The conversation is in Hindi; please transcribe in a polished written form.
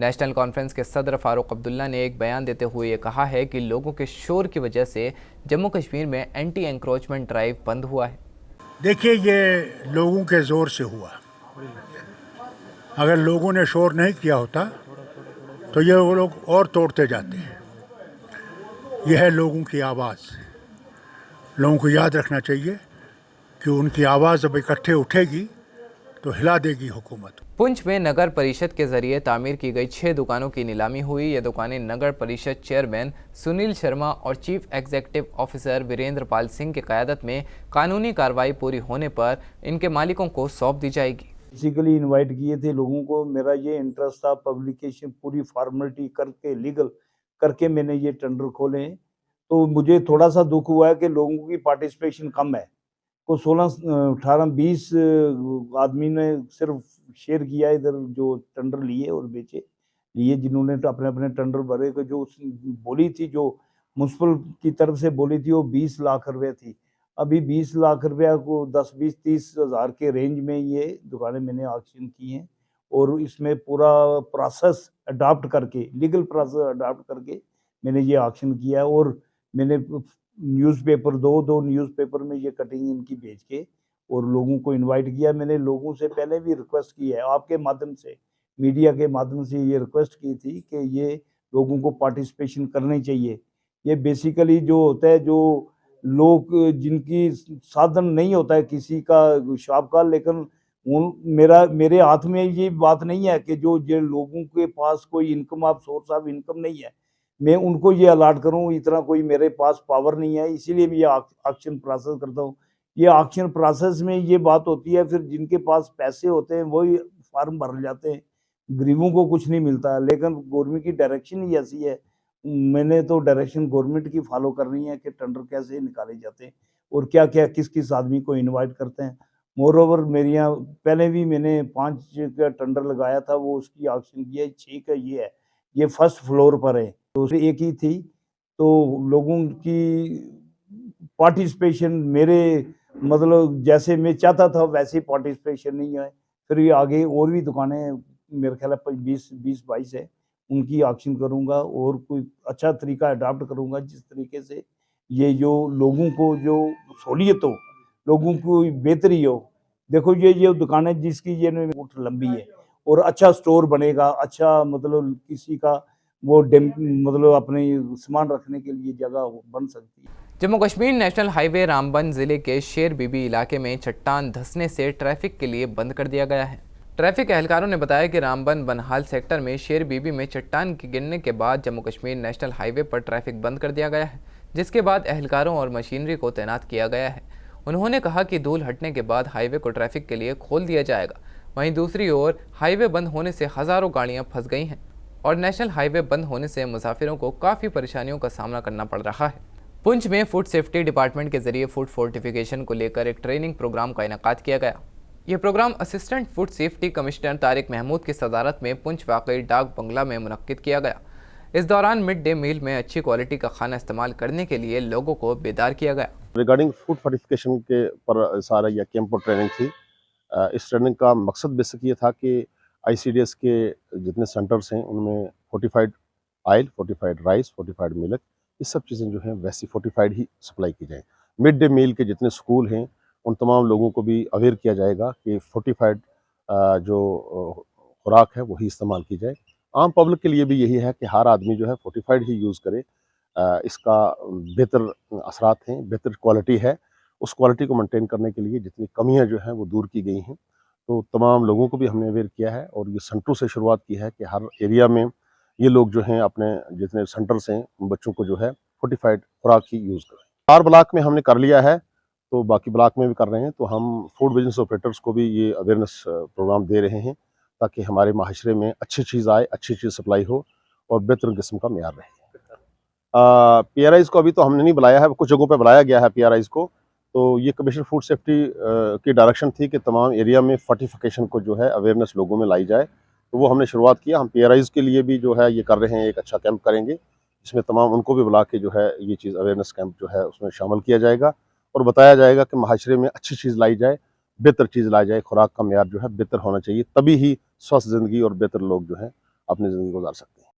नेशनल कॉन्फ्रेंस के सदर फारूक अब्दुल्ला ने एक बयान देते हुए ये कहा है कि लोगों के शोर की वजह से जम्मू कश्मीर में एंटी एंक्रोचमेंट ड्राइव बंद हुआ है। देखिए, ये लोगों के ज़ोर से हुआ। अगर लोगों ने शोर नहीं किया होता तो ये वो लोग और तोड़ते जाते हैं। यह है लोगों की आवाज़। लोगों को याद रखना चाहिए कि उनकी आवाज़ जब इकट्ठे उठेगी तो हिला देगी हुकूमत। पुंछ में नगर परिषद के जरिए तामीर की गई 6 दुकानों की नीलामी हुई। ये दुकानें नगर परिषद चेयरमैन सुनील शर्मा और chief executive officer Virendra Pal Singh की क़यादत में कानूनी कार्रवाई पूरी होने पर इनके मालिकों को सौंप दी जाएगी। बेसिकली इनवाइट किए थे लोगों को। मेरा ये इंटरेस्ट था, पब्लिकेशन पूरी फार्मेलिटी करके लीगल करके मैंने ये टेंडर खोले हैं। तो मुझे थोड़ा सा दुख हुआ है कि लोगों की पार्टिसिपेशन कम है। को 16, 18, 20 आदमी ने सिर्फ शेयर किया इधर जो टेंडर लिए और बेचे लिए, जिन्होंने तो अपने अपने टेंडर भरे। कि जो बोली थी, जो म्यूनसिपल की तरफ से बोली थी, वो 20 लाख रुपये थी। अभी 20 लाख रुपया को 10, 20, 30 हज़ार के रेंज में ये दुकानें मैंने ऑक्शन की हैं। और इसमें पूरा प्रोसेस अडॉप्ट करके, लीगल प्रोसेस अडॉप्ट करके मैंने ये ऑक्शन किया है। और मैंने न्यूज़पेपर, दो न्यूज़पेपर में ये कटिंग इनकी भेज के और लोगों को इनवाइट किया। मैंने लोगों से पहले भी रिक्वेस्ट की है, आपके माध्यम से, मीडिया के माध्यम से ये रिक्वेस्ट की थी कि ये लोगों को पार्टिसिपेशन करनी चाहिए। ये बेसिकली जो होता है, जो लोग जिनकी साधन नहीं होता है किसी का शॉप का, लेकिन मेरे हाथ में ये बात नहीं है कि जो लोगों के पास कोई income of source of income नहीं है, मैं उनको ये अलाट करूं, इतना कोई मेरे पास पावर नहीं है। इसीलिए मैं ये ऑक्शन प्रोसेस करता हूँ। ये ऑक्शन प्रोसेस में ये बात होती है, फिर जिनके पास पैसे होते हैं वही फार्म भर जाते हैं, गरीबों को कुछ नहीं मिलता है। लेकिन गवर्नमेंट की डायरेक्शन ही ऐसी है। मैंने तो डायरेक्शन गवर्नमेंट की फॉलो करनी है कि टेंडर कैसे निकाले जाते हैं और क्या क्या किस किस आदमी को इनवाइट करते हैं। मोर ओवर मेरे यहाँ पहले भी मैंने 5 का टेंडर लगाया था, वो उसकी ऑक्शन किया। 6 का ये है, ये फर्स्ट फ्लोर पर है, तो एक ही थी। तो लोगों की पार्टिसिपेशन मेरे मतलब जैसे मैं चाहता था वैसे पार्टिसिपेशन नहीं है। फिर ये आगे और भी दुकानें मेरे ख्याल है 20-22 है, उनकी ऑक्शन करूंगा और कोई अच्छा तरीका अडॉप्ट करूंगा, जिस तरीके से ये जो लोगों को जो सहूलियत हो, लोगों को बेहतरी हो। देखो ये दुकानें जिसकी ये लंबी है और अच्छा स्टोर बनेगा, अच्छा मतलब किसी का वो मतलब अपने सामान रखने के लिए जगह बन सकती है। जम्मू कश्मीर नेशनल हाईवे रामबन जिले के शेर बीबी इलाके में चट्टान धंसने से ट्रैफिक के लिए बंद कर दिया गया है। ट्रैफिक एहलकारों ने बताया कि रामबन बनहाल सेक्टर में शेर बीबी में चट्टान के गिरने के बाद जम्मू कश्मीर नेशनल हाईवे पर ट्रैफिक बंद कर दिया गया है, जिसके बाद एहलकारों और मशीनरी को तैनात किया गया है। उन्होंने कहा कि धूल हटने के बाद हाईवे को ट्रैफिक के लिए खोल दिया जाएगा। वहीं दूसरी ओर हाईवे बंद होने से हज़ारों गाड़ियाँ फंस गई हैं और नेशनल हाईवे बंद होने से मुसाफिरों को काफ़ी परेशानियों का सामना करना पड़ रहा है। पुंछ में फूड सेफ्टी डिपार्टमेंट के जरिए फूड फोर्टिफिकेशन को लेकर एक ट्रेनिंग प्रोग्राम का इनेकाद किया गया। यह programme assistant food safety commissioner Tariq Mahmood की सदारत में पुंछ वाकई डाक बंगला में मुनक्किद किया गया। इस दौरान मिड डे मील में अच्छी क्वालिटी का खाना इस्तेमाल करने के लिए लोगों को बेदार किया गया। रिगार्डिंग फूड फोर्टिफिकेशन के पर सारा यह कैंप और ट्रेनिंग थी। इस ट्रेनिंग का मकसद बेसिक ये था कि ICDS के जितने सेंटर्स हैं उनमें fortified oil, fortified rice, fortified milk, ये सब चीज़ें जो हैं वैसी फोर्टिफाइड ही सप्लाई की जाए। मिड डे मील के जितने स्कूल हैं उन तमाम लोगों को भी अवेयर किया जाएगा कि फोर्टिफाइड जो खुराक है वही इस्तेमाल की जाए। आम पब्लिक के लिए भी यही है कि हर आदमी जो है फोर्टिफाइड ही यूज़ करे। इसका बेहतर असरात हैं, बेहतर क्वालिटी है। उस क्वालिटी को मेंटेन करने के लिए जितनी कमियां जो हैं वो दूर की गई हैं। तो तमाम लोगों को भी हमने अवेयर किया है और ये सेंटरों से शुरुआत की है कि हर एरिया में ये लोग जो हैं अपने जितने सेंटर्स हैं उन बच्चों को जो है फोर्टिफाइड खुराक ही यूज़ करें। 4 ब्लॉक में हमने कर लिया है, तो बाकी ब्लॉक में भी कर रहे हैं। तो हम फूड बिजनेस ऑपरेटर्स को भी ये अवेयरनेस प्रोग्राम दे रहे हैं ताकि हमारे माशरे में अच्छी चीज़ आए, अच्छी चीज़ सप्लाई हो और बेहतर किस्म का मेयार रहे। PRIs को अभी तो हमने नहीं बुलाया है, कुछ जगहों पे बुलाया गया है PRIs को। तो ये कमिश्नर फूड सेफ्टी की डायरेक्शन थी कि तमाम एरिया में फोर्टिफिकेशन को जो है अवेयरनेस लोगों में लाई जाए, तो वो हमने शुरुआत किया। हम PRIs के लिए भी जो है ये कर रहे हैं, एक अच्छा कैंप करेंगे जिसमें तमाम उनको भी बुला के जो है ये चीज़ अवेयरनेस कैंप जो है उसमें शामिल किया जाएगा और बताया जाएगा कि माशरे में अच्छी चीज़ लाई जाए, बेहतर चीज़ लाई जाए, खुराक का मेयार जो है बेहतर होना चाहिए, तभी ही स्वस्थ ज़िंदगी और बेहतर लोग जो हैं अपनी ज़िंदगी गुजार सकते हैं।